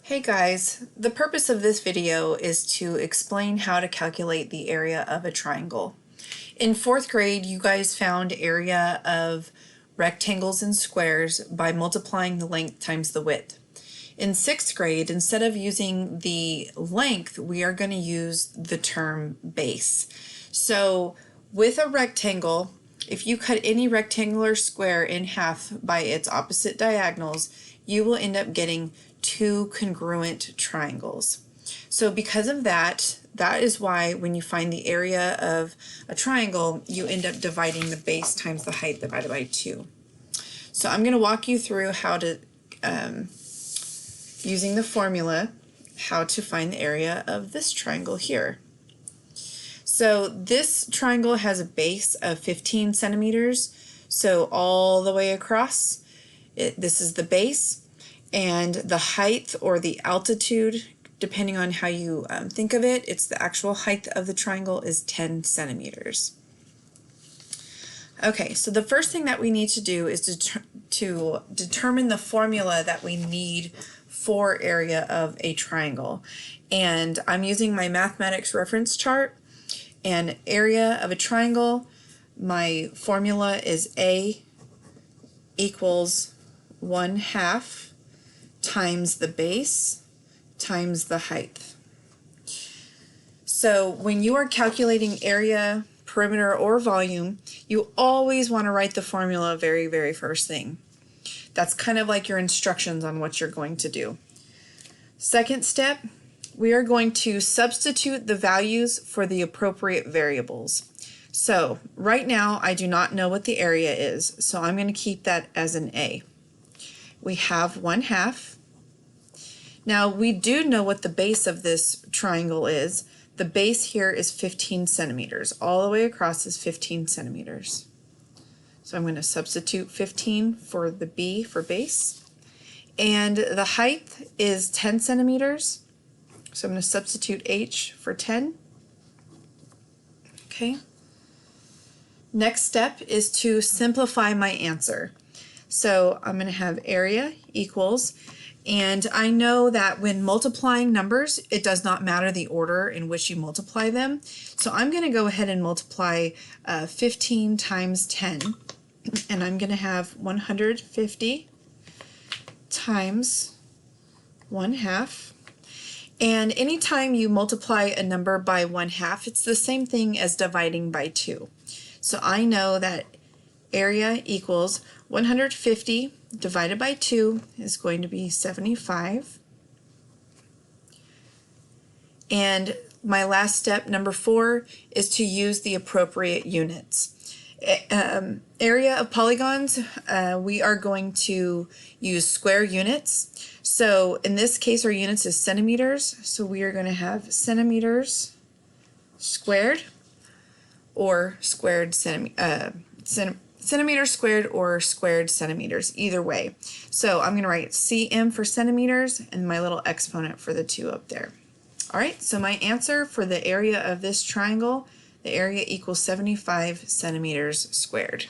Hey guys, the purpose of this video is to explain how to calculate the area of a triangle. In 4th grade, you guys found area of rectangles and squares by multiplying the length times the width. In 6th grade, instead of using the length, we are going to use the term base. So with a rectangle, if you cut any rectangular square in half by its opposite diagonals, you will end up getting two congruent triangles. So because of that, that is why when you find the area of a triangle, you end up dividing the base times the height divided by 2. So I'm going to walk you through how to, using the formula, how to find the area of this triangle here. So this triangle has a base of 15 centimeters, so all the way across, this is the base. And the height or the altitude, depending on how you think of it, it's the actual height of the triangle is 10 centimeters. Okay, so the first thing that we need to do is to determine the formula that we need for area of a triangle. And I'm using my mathematics reference chart, and area of a triangle, my formula is A equals 1/2 times the base times the height. So when you are calculating area, perimeter, or volume, you always want to write the formula very first thing. That's kind of like your instructions on what you're going to do. Second step, we are going to substitute the values for the appropriate variables. So right now I do not know what the area is, so I'm going to keep that as an A. We have 1/2. Now we do know what the base of this triangle is. The base here is 15 centimeters. All the way across is 15 centimeters. So I'm going to substitute 15 for the B for base. And the height is 10 centimeters. So I'm going to substitute H for 10. Okay. Next step is to simplify my answer. So I'm going to have area equals, and I know that when multiplying numbers, it does not matter the order in which you multiply them. So I'm going to go ahead and multiply 15 times 10, and I'm going to have 150 times 1/2. And anytime you multiply a number by 1/2, it's the same thing as dividing by 2. So I know that area equals 150 divided by 2 is going to be 75. And my last step, number 4, is to use the appropriate units. Area of polygons, we are going to use square units. So in this case, our units is centimeters. So we are going to have centimeters squared or squared centimeters squared or squared centimeters, either way. So I'm going to write cm for centimeters and my little exponent for the 2 up there. All right, so my answer for the area of this triangle, the area equals 75 centimeters squared.